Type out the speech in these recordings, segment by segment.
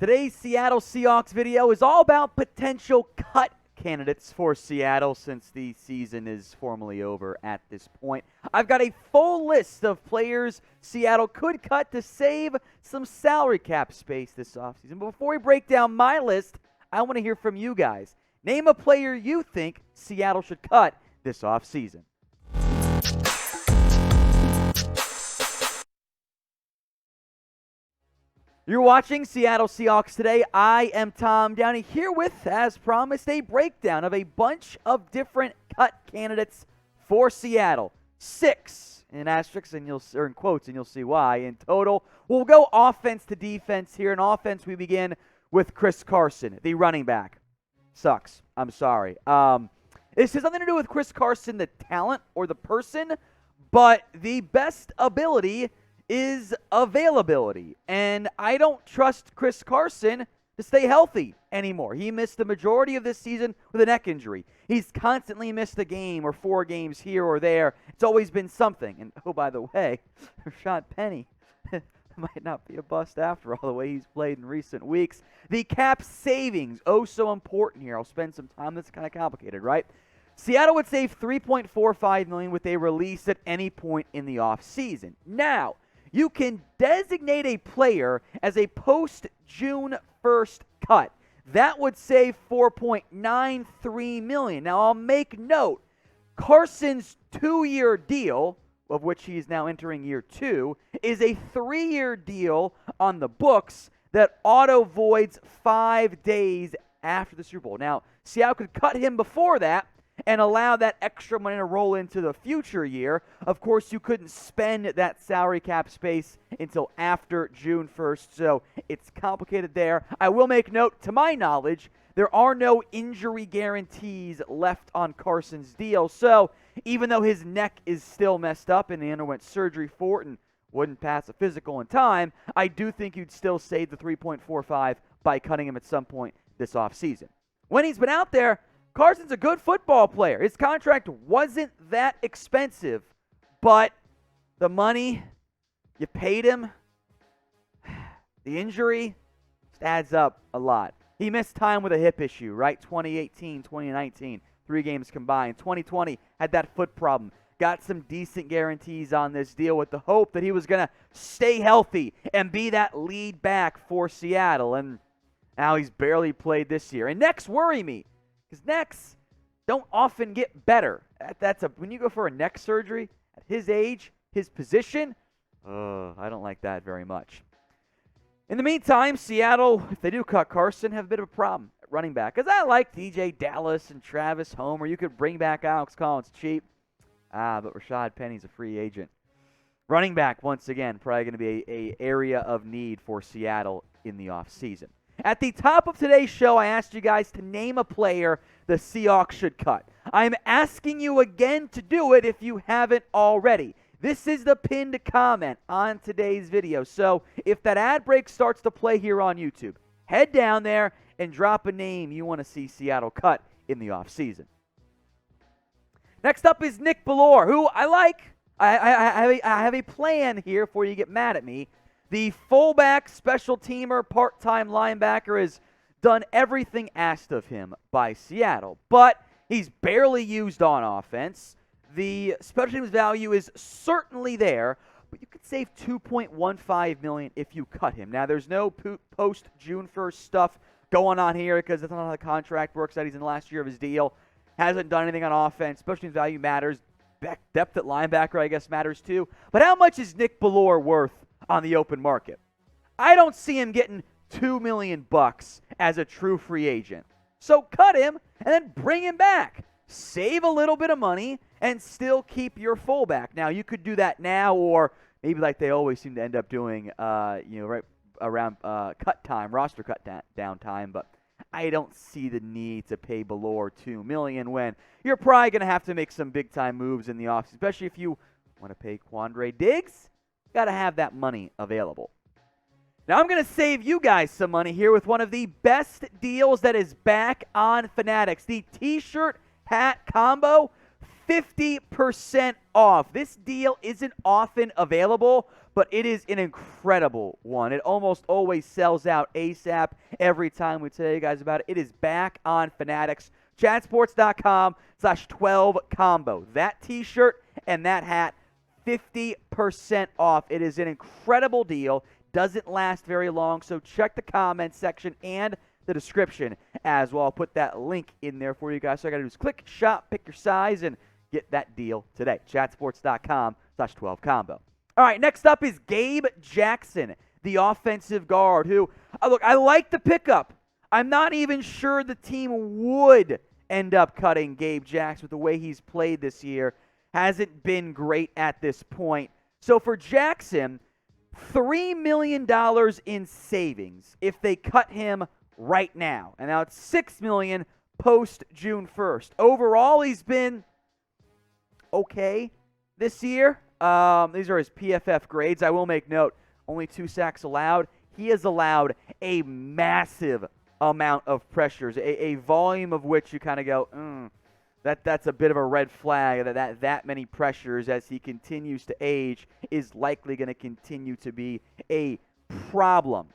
Today's Seattle Seahawks video is all about potential cut candidates for Seattle since the season is formally over at this point. I've got a full list of players Seattle could cut to save some salary cap space this offseason. But before we break down my list, I want to hear from you guys. Name a player you think Seattle should cut this offseason. You're watching Seattle Seahawks Today. I am Tom Downey here with, as promised, a breakdown of a bunch of different cut candidates for Seattle. 6 in asterisks, or in quotes, and you'll see why. In total, we'll go offense to defense here. In offense, we begin with Chris Carson, the running back. Sucks. I'm sorry. This has nothing to do with Chris Carson, the talent or the person, but the best ability is availability. And I don't trust Chris Carson to stay healthy anymore. He missed the majority of this season with a neck injury. He's constantly missed a game or 4 games here or there. It's always been something. And oh, by the way, Rashad Penny might not be a bust after all, the way he's played in recent weeks. The cap savings, oh so important here. I'll spend some time. That's kind of complicated, right? Seattle would save $3.45 million with a release at any point in the offseason. Now, you can designate a player as a post-June 1st cut. That would save $4.93 million. Now, I'll make note, Carson's 2-year deal, of which he is now entering year 2, is a 3-year deal on the books that auto-voids 5 days after the Super Bowl. Now, Seattle could cut him before that and allow that extra money to roll into the future year. Of course, you couldn't spend that salary cap space until after June 1st, so it's complicated there. I will make note, to my knowledge, there are no injury guarantees left on Carson's deal, so even though his neck is still messed up and he underwent surgery for it and wouldn't pass a physical in time, I do think you'd still save the $3.45 by cutting him at some point this offseason. When he's been out there, Carson's a good football player. His contract wasn't that expensive, but the money, you paid him, the injury, just adds up a lot. He missed time with a hip issue, right? 2018, 2019, 3 games combined. 2020 had that foot problem. Got some decent guarantees on this deal with the hope that he was going to stay healthy and be that lead back for Seattle. And now he's barely played this year. And necks worry me, because necks don't often get better. When you go for a neck surgery at his age, his position, I don't like that very much. In the meantime, Seattle, if they do cut Carson, have a bit of a problem at running back. Because I like DJ Dallas and Travis Homer. You could bring back Alex Collins cheap. But Rashad Penny's a free agent. Running back, once again, probably going to be a area of need for Seattle in the offseason. At the top of today's show, I asked you guys to name a player the Seahawks should cut. I'm asking you again to do it if you haven't already. This is the pinned comment on today's video. So if that ad break starts to play here on YouTube, head down there and drop a name you want to see Seattle cut in the offseason. Next up is Nick Bellore, who I like. I have a plan here before you get mad at me. The fullback, special teamer, part-time linebacker has done everything asked of him by Seattle, but he's barely used on offense. The special teams value is certainly there, but you could save $2.15 million if you cut him. Now, there's no post-June 1st stuff going on here because that's not how the contract works. That he's in the last year of his deal. Hasn't done anything on offense. Special teams value matters. Depth at linebacker, I guess, matters too. But how much is Nick Bellore worth on the open market? I don't see him getting $2 million as a true free agent. So cut him and then bring him back. Save a little bit of money and still keep your fullback. Now, you could do that now, or maybe like they always seem to end up doing, right around cut time, roster cut down time. But I don't see the need to pay Bellore $2 million when you're probably going to have to make some big-time moves in the offseason, especially if you want to pay Quandre Diggs. Got to have that money available. Now, I'm going to save you guys some money here with one of the best deals that is back on Fanatics. The T-shirt hat combo, 50% off. This deal isn't often available, but it is an incredible one. It almost always sells out ASAP every time we tell you guys about it. It is back on Fanatics. Chatsports.com/12combo. That t-shirt and that hat, 50% off. It is an incredible deal. Doesn't last very long, so check the comments section and the description as well. I'll put that link in there for you guys. So all I got to do is click, shop, pick your size, and get that deal today. Chatsports.com/12combo. All right, next up is Gabe Jackson, the offensive guard, who, look, I like the pickup. I'm not even sure the team would end up cutting Gabe Jackson with the way he's played this year. Hasn't been great at this point. So for Jackson, $3 million in savings if they cut him right now. And now it's $6 million post June 1st. Overall, he's been okay this year. These are his PFF grades. I will make note, only 2 sacks allowed. He has allowed a massive amount of pressures, a volume of which you kind of go, that's a bit of a red flag. That many pressures as he continues to age is likely going to continue to be a problem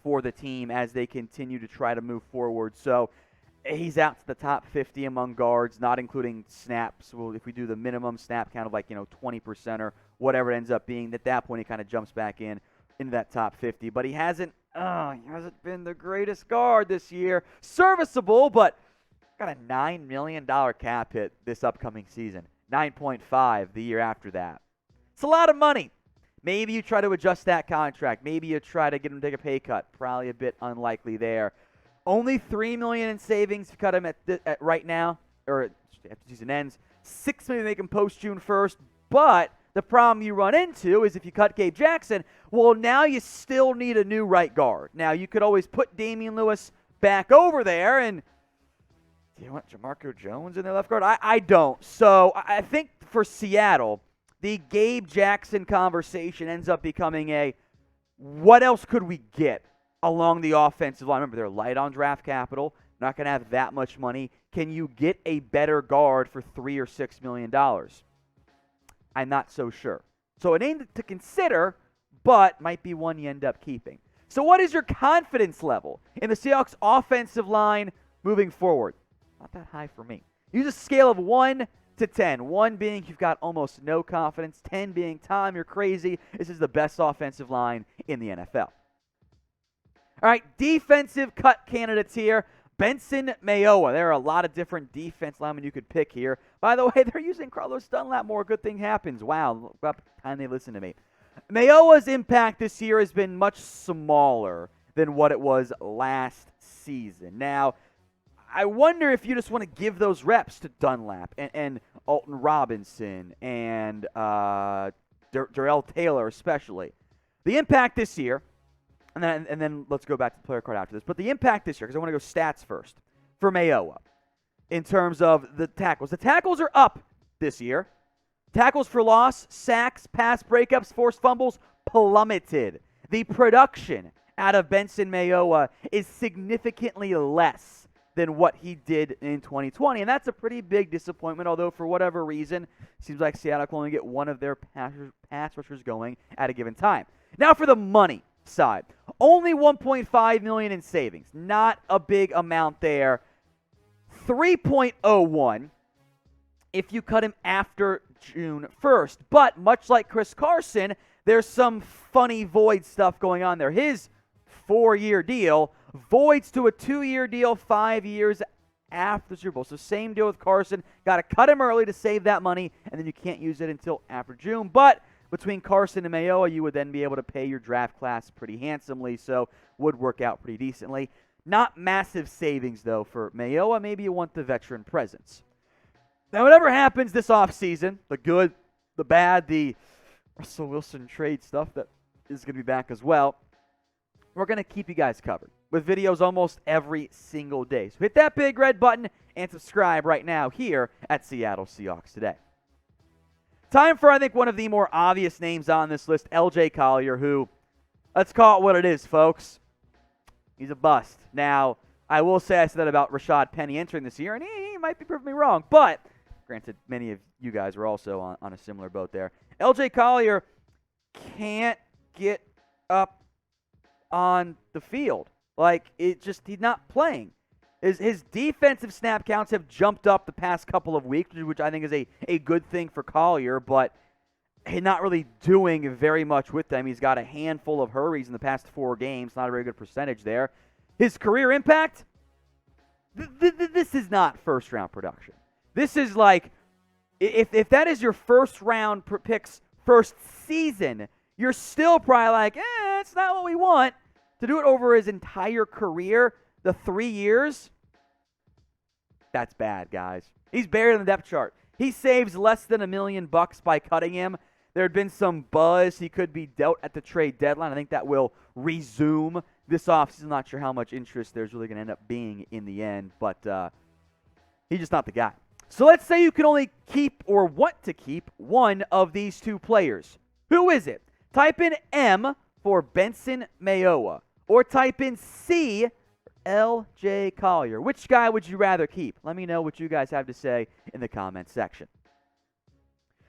for the team as they continue to try to move forward. So he's out to the top 50 among guards, not including snaps. Well, if we do the minimum snap count of 20% or whatever it ends up being, at that point he kind of jumps back into that top 50. But he hasn't been the greatest guard this year. Serviceable, but got a $9 million cap hit this upcoming season. 9.5 the year after that. It's a lot of money. Maybe you try to adjust that contract. Maybe you try to get him to take a pay cut. Probably a bit unlikely there. Only $3 million in savings if you cut him at right now, or after the season ends. $6 million to make him post June 1st. But the problem you run into is if you cut Gabe Jackson, well, now you still need a new right guard. Now, you could always put Damian Lewis back over there, and do you want Jamarco Jones in their left guard? I don't. So I think for Seattle, the Gabe Jackson conversation ends up becoming a, what else could we get along the offensive line? Remember, they're light on draft capital, not going to have that much money. Can you get a better guard for $3 or $6 million? I'm not so sure. So it ain't to consider, but might be one you end up keeping. So what is your confidence level in the Seahawks offensive line moving forward? Not that high for me. Use a scale of 1 to 10. 1 being you've got almost no confidence. 10 being, Tom, you're crazy. This is the best offensive line in the NFL. All right, defensive cut candidates here. Benson Mayowa. There are a lot of different defense linemen you could pick here. By the way, they're using Carlos Dunlap more. Good thing happens. Wow, about time they listen to me. Mayowa's impact this year has been much smaller than what it was last season. Now, I wonder if you just want to give those reps to Dunlap and Alton Robinson and Darrell Taylor especially. The impact this year, and then let's go back to the player card after this, but the impact this year, because I want to go stats first, for Mayowa in terms of the tackles. The tackles are up this year. Tackles for loss, sacks, pass breakups, forced fumbles plummeted. The production out of Benson Mayowa is significantly less than what he did in 2020. And that's a pretty big disappointment, although for whatever reason, it seems like Seattle can only get one of their pass rushers going at a given time. Now for the money side. Only $1.5 million in savings. Not a big amount there. 3.01 if you cut him after June 1st. But much like Chris Carson, there's some funny void stuff going on there. His 4-year deal voids to a 2-year deal 5 years after the Super Bowl. So same deal with Carson. Got to cut him early to save that money, and then you can't use it until after June. But between Carson and Mayowa, you would then be able to pay your draft class pretty handsomely, so would work out pretty decently. Not massive savings, though, for Mayowa. Maybe you want the veteran presence. Now, whatever happens this offseason, the good, the bad, the Russell Wilson trade stuff that is going to be back as well, we're going to keep you guys covered with videos almost every single day. So hit that big red button and subscribe right now here at Seattle Seahawks Today. Time for, I think, one of the more obvious names on this list, LJ Collier, who, let's call it what it is, folks. He's a bust. Now, I will say I said that about Rashad Penny entering this year, and he might be proving me wrong, but Granted, many of you guys were also on a similar boat there. LJ Collier can't get up on the field. Like, he's not playing. His defensive snap counts have jumped up the past couple of weeks, which I think is a good thing for Collier, but he's not really doing very much with them. He's got a handful of hurries in the past 4 games. Not a very good percentage there. His career impact, this is not first-round production. This is like, if that is your first-round pick's first season, you're still probably like, it's not what we want. To do it over his entire career, the 3 years, that's bad, guys. He's buried in the depth chart. He saves less than $1 million by cutting him. There had been some buzz he could be dealt at the trade deadline. I think that will resume this offseason. I'm not sure how much interest there's really going to end up being in the end, but he's just not the guy. So let's say you can only keep or want to keep one of these 2 players. Who is it? Type in M for Benson Mayowa, or type in C for LJ Collier. Which guy would you rather keep? Let me know what you guys have to say in the comments section.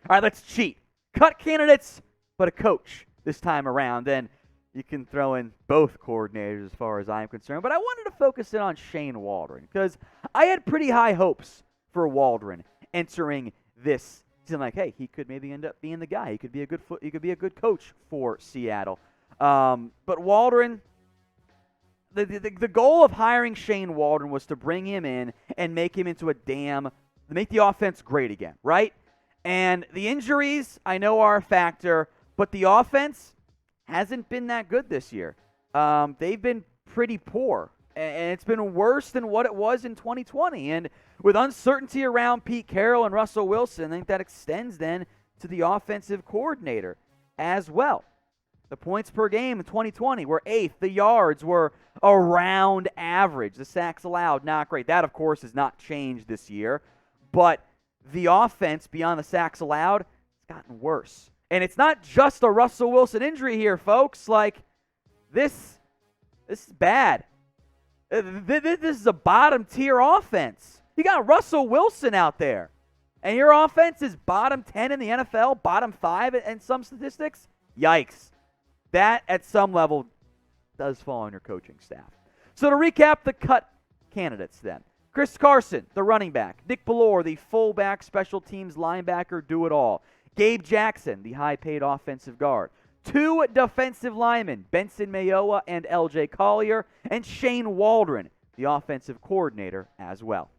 All right, let's cheat. Cut candidates, but a coach this time around. And you can throw in both coordinators as far as I'm concerned. But I wanted to focus in on Shane Waldron because I had pretty high hopes for Waldron entering this season. Like, hey, he could maybe end up being the guy. He could be a good coach for Seattle. But Waldron, the goal of hiring Shane Waldron was to bring him in and make him into make the offense great again, right? And the injuries, I know, are a factor, but the offense hasn't been that good this year. They've been pretty poor, and it's been worse than what it was in 2020. And with uncertainty around Pete Carroll and Russell Wilson, I think that extends then to the offensive coordinator as well. The points per game in 2020 were 8th. The yards were around average. The sacks allowed, not great. That, of course, has not changed this year. But the offense, beyond the sacks allowed, has gotten worse. And it's not just a Russell Wilson injury here, folks. Like, this is bad. This is a bottom-tier offense. You got Russell Wilson out there. And your offense is bottom 10 in the NFL, bottom 5 in some statistics? Yikes. That, at some level, does fall on your coaching staff. So to recap the cut candidates then. Chris Carson, the running back. Nick Bellore, the fullback, special teams linebacker, do-it-all. Gabe Jackson, the high-paid offensive guard. 2 defensive linemen, Benson Mayowa and LJ Collier. And Shane Waldron, the offensive coordinator as well.